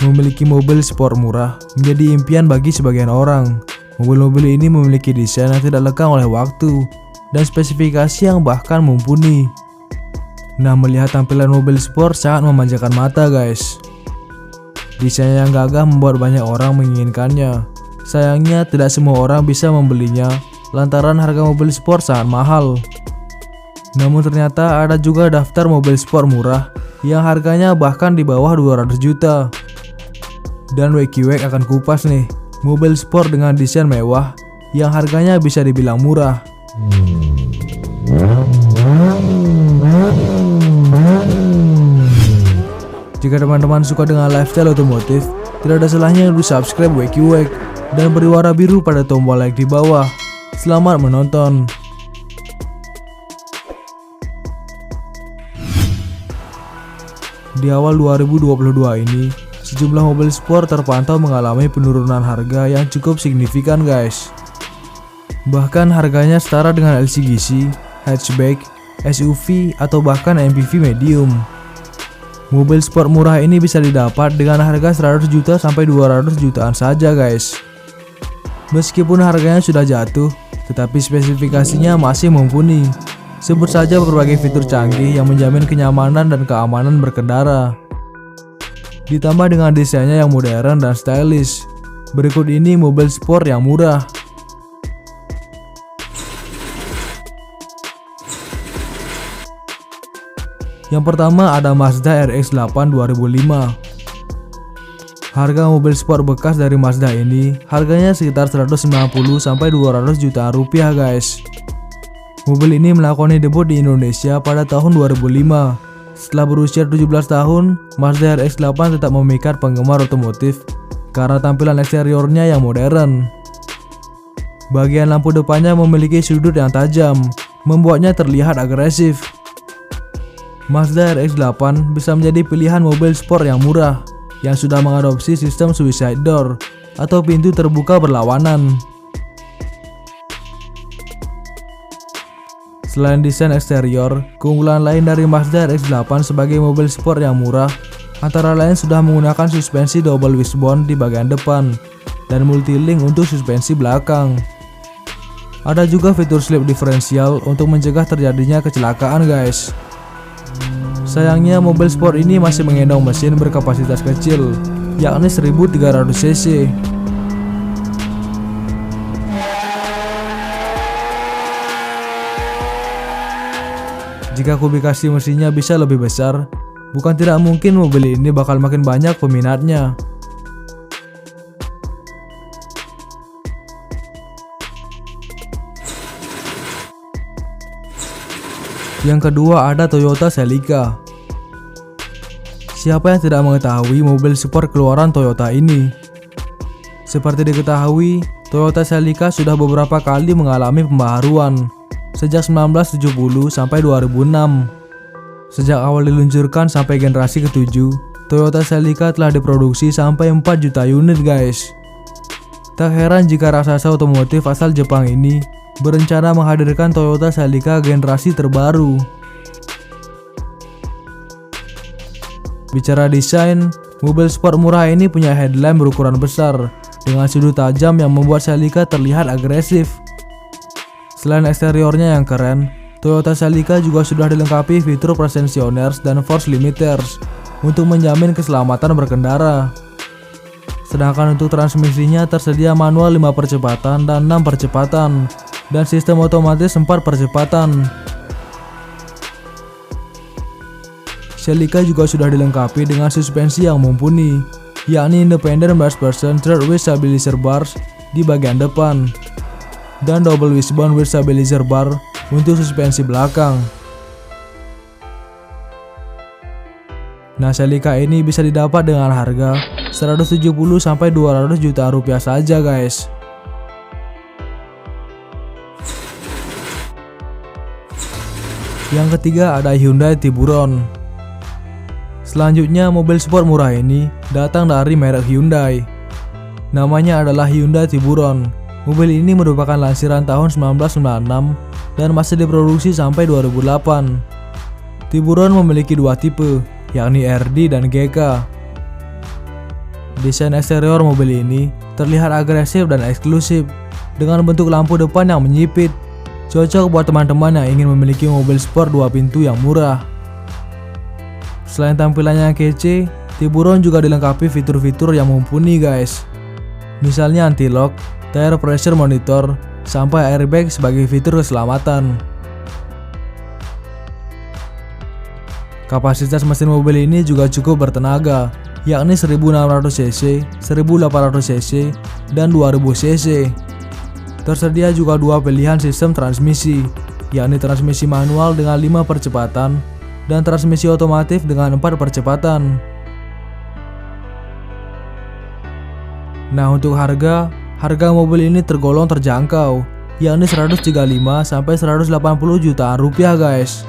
Memiliki mobil sport murah menjadi impian bagi sebagian orang. Mobil-mobil ini memiliki desain yang tidak lekang oleh waktu dan spesifikasi yang bahkan mumpuni. Nah, melihat tampilan mobil sport sangat memanjakan mata guys. Desain yang gagah membuat banyak orang menginginkannya. Sayangnya tidak semua orang bisa membelinya lantaran harga mobil sport sangat mahal. Namun ternyata ada juga daftar mobil sport murah yang harganya bahkan di bawah 200 juta. Dan WeQuake akan kupas nih mobil sport dengan desain mewah yang harganya bisa dibilang murah. Jika teman-teman suka dengan lifestyle otomotif, tidak ada salahnya untuk subscribe WeQuake dan beri warna biru pada tombol like di bawah. Selamat menonton. Di awal 2022 ini, sejumlah mobil sport terpantau mengalami penurunan harga yang cukup signifikan guys. Bahkan harganya setara dengan LCGC, hatchback, SUV, atau bahkan MPV medium. Mobil sport murah ini bisa didapat dengan harga 100 juta sampai 200 jutaan saja guys. Meskipun harganya sudah jatuh, tetapi spesifikasinya masih mumpuni. Sebut saja berbagai fitur canggih yang menjamin kenyamanan dan keamanan berkendara. Ditambah dengan desainnya yang modern dan stylish. Berikut ini mobil sport yang murah. Yang pertama ada Mazda RX-8 2005. Harga mobil sport bekas dari Mazda ini harganya sekitar 190 sampai 200 jutaan rupiah guys. Mobil ini melakoni debut di Indonesia pada tahun 2005. Setelah berusia 17 tahun, Mazda RX-8 tetap memikat penggemar otomotif karena tampilan eksteriornya yang modern. Bagian lampu depannya memiliki sudut yang tajam, membuatnya terlihat agresif. Mazda RX-8 bisa menjadi pilihan mobil sport yang murah, yang sudah mengadopsi sistem suicide door atau pintu terbuka berlawanan. Selain desain eksterior, keunggulan lain dari Mazda RX-8 sebagai mobil sport yang murah antara lain sudah menggunakan suspensi double wishbone di bagian depan dan multi-link untuk suspensi belakang. Ada juga fitur slip diferensial untuk mencegah terjadinya kecelakaan guys. Sayangnya mobil sport ini masih menggendong mesin berkapasitas kecil, yakni 1300 cc. Jika kubikasi mesinnya bisa lebih besar, bukan tidak mungkin mobil ini bakal makin banyak peminatnya. Yang kedua ada Toyota Celica. Siapa yang tidak mengetahui mobil sport keluaran Toyota ini? Seperti diketahui, Toyota Celica sudah beberapa kali mengalami pembaharuan sejak 1970 sampai 2006. Sejak awal diluncurkan sampai generasi ke-7, Toyota Celica telah diproduksi sampai 4 juta unit guys. Tak heran jika raksasa otomotif asal Jepang ini berencana menghadirkan Toyota Celica generasi terbaru. Bicara desain, mobil sport murah ini punya headlamp berukuran besar dengan sudut tajam yang membuat Celica terlihat agresif. Selain eksteriornya yang keren, Toyota Celica juga sudah dilengkapi fitur Presensioners dan Force Limiters untuk menjamin keselamatan berkendara. Sedangkan untuk transmisinya tersedia manual 5 percepatan dan 6 percepatan dan sistem otomatis 4 percepatan. Celica juga sudah dilengkapi dengan suspensi yang mumpuni, yakni Independent Suspension Third Wheel Stabilizer Bars di bagian depan dan Double Wishbone Wheel Stabilizer Bar untuk suspensi belakang. Nah, Celica ini bisa didapat dengan harga 170 sampai 200 juta rupiah saja guys. Yang ketiga ada Hyundai Tiburon. Selanjutnya mobil sport murah ini datang dari merek Hyundai. Namanya adalah Hyundai Tiburon. Mobil ini merupakan lansiran tahun 1996 dan masih diproduksi sampai 2008. Tiburon memiliki dua tipe, yakni RD dan GK. Desain eksterior mobil ini terlihat agresif dan eksklusif dengan bentuk lampu depan yang menyipit. Cocok buat teman-teman yang ingin memiliki mobil sport 2 pintu yang murah. Selain tampilannya yang kece, Tiburon juga dilengkapi fitur-fitur yang mumpuni guys. Misalnya anti-lock, tire pressure monitor, sampai airbag sebagai fitur keselamatan. Kapasitas mesin mobil ini juga cukup bertenaga, yakni 1600 cc, 1800 cc, dan 2000 cc. Tersedia juga dua pilihan sistem transmisi, yakni transmisi manual dengan 5 percepatan dan transmisi otomatis dengan 4 percepatan. Nah, untuk harga mobil ini tergolong terjangkau, yakni 135 sampai 180 jutaan rupiah guys.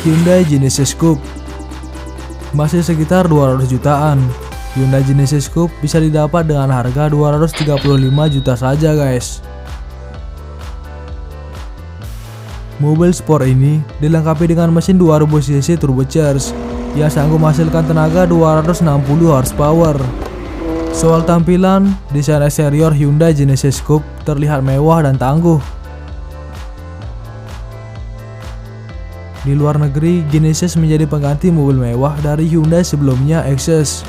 Hyundai Genesis Coupe masih sekitar 200 jutaan. Hyundai Genesis Coupe bisa didapat dengan harga 235 juta saja guys. Mobil sport ini dilengkapi dengan mesin 2000 cc turbocharged yang sanggup menghasilkan tenaga 260 horsepower. Soal tampilan, desain eksterior Hyundai Genesis Coupe terlihat mewah dan tangguh. Di luar negeri, Genesis menjadi pengganti mobil mewah dari Hyundai sebelumnya, Access.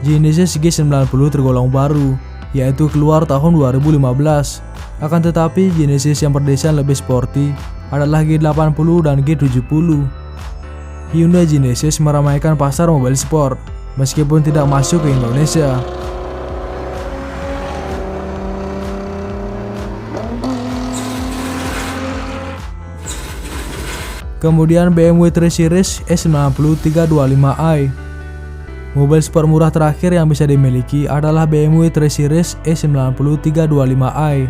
Genesis G90 tergolong baru, yaitu keluar tahun 2015. Akan tetapi, Genesis yang berdesain lebih sporty adalah G80 dan G70. Hyundai Genesis meramaikan pasar mobil sport, meskipun tidak masuk ke Indonesia. Kemudian BMW 3 Series E90 325i. Mobil sport murah terakhir yang bisa dimiliki adalah BMW 3 Series E90 325i.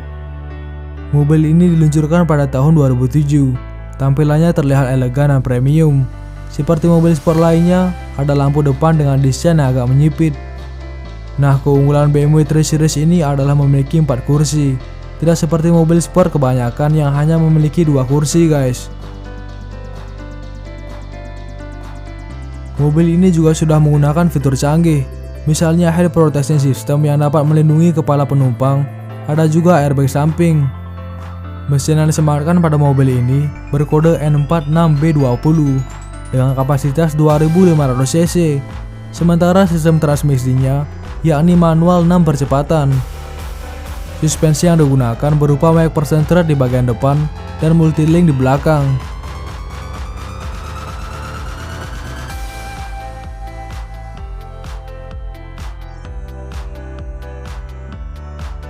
Mobil ini diluncurkan pada tahun 2007. Tampilannya terlihat elegan dan premium. Seperti mobil sport lainnya, ada lampu depan dengan desain yang agak menyipit. Nah, keunggulan BMW 3 Series ini adalah memiliki 4 kursi. Tidak seperti mobil sport kebanyakan yang hanya memiliki 2 kursi guys. Mobil ini juga sudah menggunakan fitur canggih, misalnya head protection system yang dapat melindungi kepala penumpang. Ada juga airbag samping. Mesin yang disematkan pada mobil ini berkode N46B20 dengan kapasitas 2500 cc. Sementara sistem transmisinya yakni manual 6 percepatan. Suspensi yang digunakan berupa max percentrat di bagian depan dan multilink di belakang.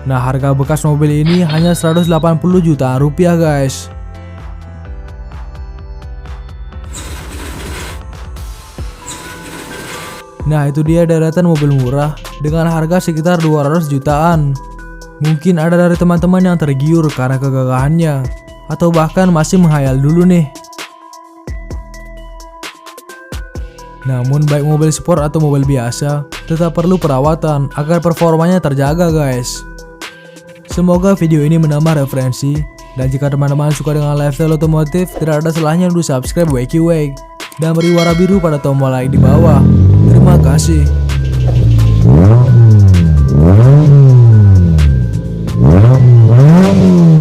Nah, harga bekas mobil ini hanya 180 jutaan rupiah guys. Nah, itu dia deretan mobil murah dengan harga sekitar 200 jutaan. Mungkin ada dari teman-teman yang tergiur karena kegagahannya, atau bahkan masih menghayal dulu nih. Namun baik mobil sport atau mobil biasa, tetap perlu perawatan agar performanya terjaga guys. Semoga video ini menambah referensi, dan jika teman-teman suka dengan lifestyle otomotif, tidak ada salahnya untuk subscribe WQWake dan beri warna biru pada tombol like di bawah. Terima kasih.